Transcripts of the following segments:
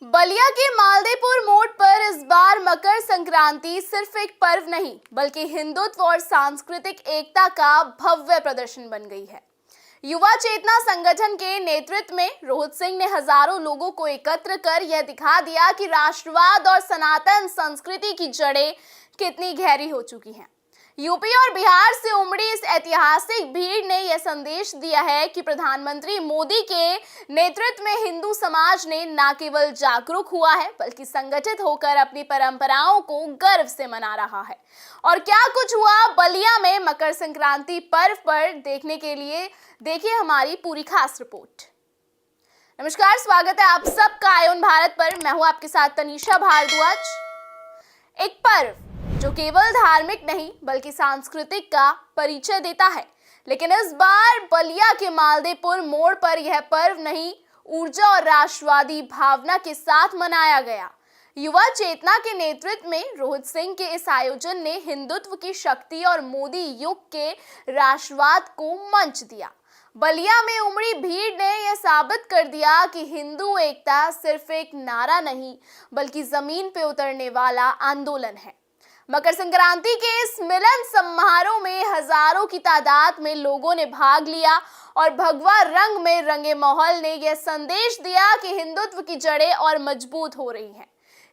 बलिया के मालदेपुर मोड़ पर इस बार मकर संक्रांति सिर्फ एक पर्व नहीं बल्कि हिंदुत्व और सांस्कृतिक एकता का भव्य प्रदर्शन बन गई है। युवा चेतना संगठन के नेतृत्व में रोहित सिंह ने हजारों लोगों को एकत्र कर यह दिखा दिया कि राष्ट्रवाद और सनातन संस्कृति की जड़ें कितनी गहरी हो चुकी हैं। यूपी और बिहार से उमड़ी इस ऐतिहासिक भीड़ ने यह संदेश दिया है कि प्रधानमंत्री मोदी के नेतृत्व में हिंदू समाज ने न केवल जागरूक हुआ है बल्कि संगठित होकर अपनी परंपराओं को गर्व से मना रहा है। और क्या कुछ हुआ बलिया में मकर संक्रांति पर्व पर देखने के लिए देखिए हमारी पूरी खास रिपोर्ट। नमस्कार, स्वागत है आप सबका आयोन भारत पर। मैं हूं आपके साथ तनीषा भारद्वाज। एक पर्व जो केवल धार्मिक नहीं बल्कि सांस्कृतिक का परिचय देता है, लेकिन इस बार बलिया के मालदेपुर मोड़ पर यह पर्व नहीं, ऊर्जा और राष्ट्रवादी भावना के साथ मनाया गया। युवा चेतना के नेतृत्व में रोहित सिंह के इस आयोजन ने हिंदुत्व की शक्ति और मोदी युग के राष्ट्रवाद को मंच दिया। बलिया में उमड़ी भीड़ ने यह साबित कर दिया कि हिंदू एकता सिर्फ एक नारा नहीं बल्कि जमीन पे उतरने वाला आंदोलन है। मकर संक्रांति के इस मिलन समारोह में हजारों की तादाद में लोगों ने भाग लिया और भगवा रंग में रंगे माहौल ने यह संदेश दिया कि हिंदुत्व की जड़ें और मजबूत हो रही हैं।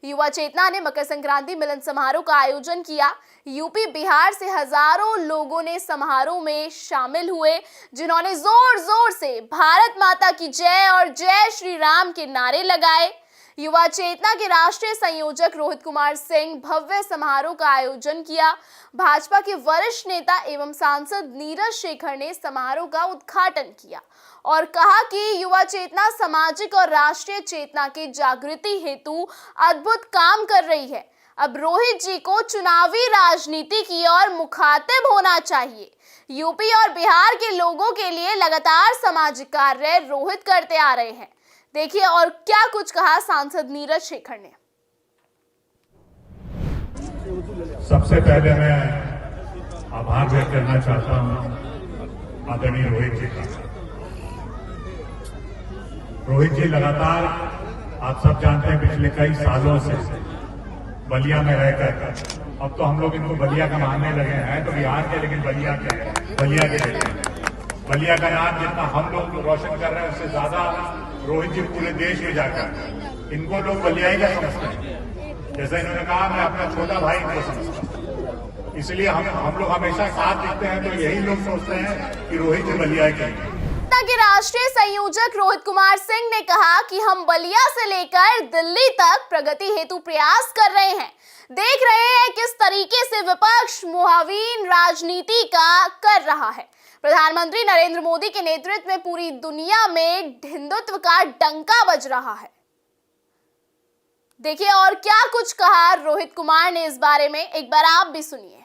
युवा चेतना ने मकर संक्रांति मिलन समारोह का आयोजन किया। यूपी बिहार से हजारों लोगों ने समारोह में शामिल हुए, जिन्होंने जोर जोर से भारत माता की जय और जय श्री राम के नारे लगाए। युवा चेतना के राष्ट्रीय संयोजक रोहित कुमार सिंह भव्य समारोह का आयोजन किया। भाजपा के वरिष्ठ नेता एवं सांसद नीरज शेखर ने समारोह का उद्घाटन किया और कहा कि युवा चेतना सामाजिक और राष्ट्रीय चेतना के जागृति हेतु अद्भुत काम कर रही है। अब रोहित जी को चुनावी राजनीति की ओर मुखातिब होना चाहिए। यूपी और बिहार के लोगों के लिए लगातार सामाजिक कार्य रोहित करते आ रहे हैं। देखिए और क्या कुछ कहा सांसद नीरज शेखर ने। सबसे पहले मैं आभार व्यक्त करना चाहता हूं आदरणीय रोहित जी का। रोहित जी लगातार आप सब जानते हैं पिछले कई सालों से बलिया में रहकर, अब तो हम लोग इनको बलिया का मानने लगे हैं, तो बिहार के लेकिन बलिया के बलिया का नाम जितना हम लोग रोशन कर रहे हैं उससे ज्यादा रोहित जी पूरे देश में जाकर इनको लोग बलियाई का समझते हैं। जैसा इन्होंने कहा, मैं अपना छोटा भाई इनको समझता हूं, इसलिए हम लोग हमेशा साथ दिखते हैं, तो यही लोग सोचते हैं कि रोहित जी बलियाई के राष्ट्रीय संयोजक रोहित कुमार सिंह ने कहा कि हम बलिया से लेकर दिल्ली तक प्रगति हेतु प्रयास कर रहे हैं। देख रहे हैं किस तरीके से विपक्ष मुहावीन राजनीति का कर रहा है। प्रधानमंत्री नरेंद्र मोदी के नेतृत्व में पूरी दुनिया में हिंदुत्व का डंका बज रहा है। देखिए और क्या कुछ कहा रोहित कुमार ने इस बारे में, एक बार आप भी सुनिए।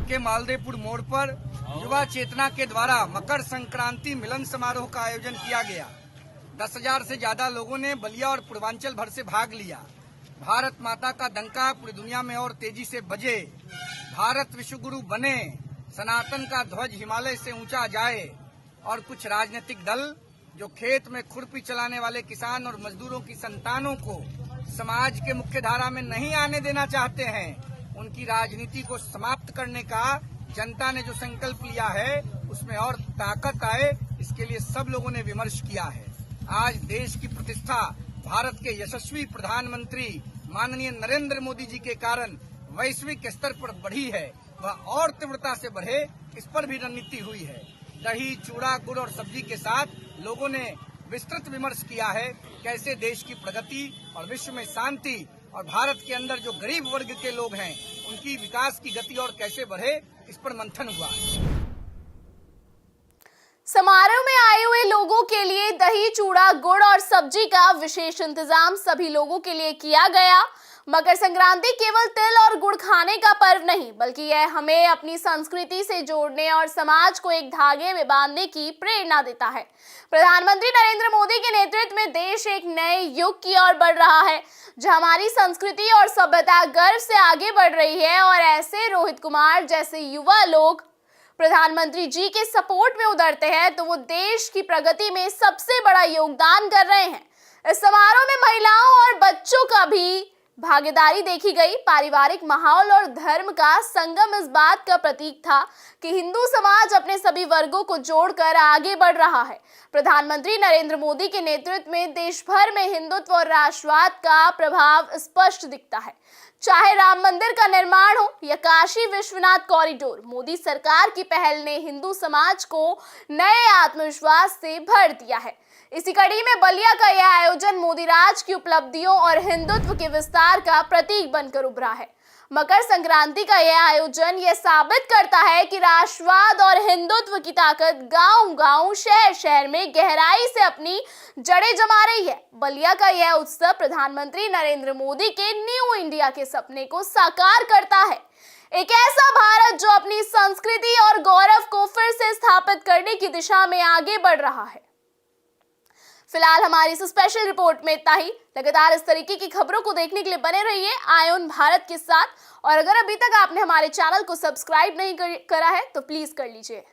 के मालदेपुर मोड़ पर युवा चेतना के द्वारा मकर संक्रांति मिलन समारोह का आयोजन किया गया। 10,000 से ज्यादा लोगों ने बलिया और पूर्वांचल भर से भाग लिया। भारत माता का डंका पूरी दुनिया में और तेजी से बजे, भारत विश्वगुरु बने, सनातन का ध्वज हिमालय से ऊंचा जाए और कुछ राजनीतिक दल जो खेत में खुरपी चलाने वाले किसान और मजदूरों की संतानों को समाज के मुख्य धारा में नहीं आने देना चाहते हैं, उनकी राजनीति को समाप्त करने का जनता ने जो संकल्प लिया है उसमें और ताकत आए, इसके लिए सब लोगों ने विमर्श किया है। आज देश की प्रतिष्ठा भारत के यशस्वी प्रधानमंत्री माननीय नरेंद्र मोदी जी के कारण वैश्विक स्तर पर बढ़ी है, वह और तीव्रता से बढ़े, इस पर भी रणनीति हुई है। दही, चूड़ा, गुड़ और सब्जी के साथ लोगों ने विस्तृत विमर्श किया है कैसे देश की प्रगति और विश्व में शांति और भारत के अंदर जो गरीब वर्ग के लोग हैं उनकी विकास की गति और कैसे बढ़े, इस पर मंथन हुआ। समारोह में आए हुए लोगों के लिए दही, चूड़ा, गुड़ और सब्जी का विशेष इंतजाम सभी लोगों के लिए किया गया। मकर संक्रांति केवल तिल और गुड़ खाने का पर्व नहीं बल्कि यह हमें अपनी संस्कृति से जोड़ने और समाज को एक धागे में बांधने की प्रेरणा देता है। प्रधानमंत्री नरेंद्र मोदी के नेतृत्व में देश एक नए युग की ओर बढ़ रहा है, जहां हमारी संस्कृति और सभ्यता गर्व से आगे बढ़ रही है। और ऐसे रोहित कुमार जैसे युवा लोग प्रधानमंत्री जी के सपोर्ट में उतरते हैं तो वो देश की प्रगति में सबसे बड़ा योगदान कर रहे हैं। इस समारोह में महिलाओं भागीदारी देखी गई। पारिवारिक माहौल और धर्म का संगम इस बात का प्रतीक था कि हिंदू समाज अपने सभी वर्गों को जोड़कर आगे बढ़ रहा है। प्रधानमंत्री नरेंद्र मोदी के नेतृत्व में देश भर में हिंदुत्व और राष्ट्रवाद का प्रभाव स्पष्ट दिखता है। चाहे राम मंदिर का निर्माण हो या काशी विश्वनाथ कॉरिडोर, मोदी सरकार की पहल ने हिंदू समाज को नए आत्मविश्वास से भर दिया है। इसी कड़ी में बलिया का यह आयोजन मोदी राज की उपलब्धियों और हिंदुत्व के विस्तार का प्रतीक बनकर उभरा है। मकर संक्रांति का यह आयोजन यह साबित करता है कि राष्ट्रवाद और हिंदुत्व की ताकत गांव-गांव, शहर-शहर में गहराई से अपनी जड़ें जमा रही है। बलिया का यह उत्सव प्रधानमंत्री नरेंद्र मोदी के न्यू इंडिया के सपने को साकार करता है। एक ऐसा भारत जो अपनी संस्कृति और गौरव को फिर से स्थापित करने की दिशा में आगे बढ़ रहा है। फिलहाल हमारी इस स्पेशल रिपोर्ट में इतना ही। लगातार इस तरीके की खबरों को देखने के लिए बने रहिए आयोन भारत के साथ। और अगर अभी तक आपने हमारे चैनल को सब्सक्राइब नहीं करा है तो प्लीज कर लीजिए।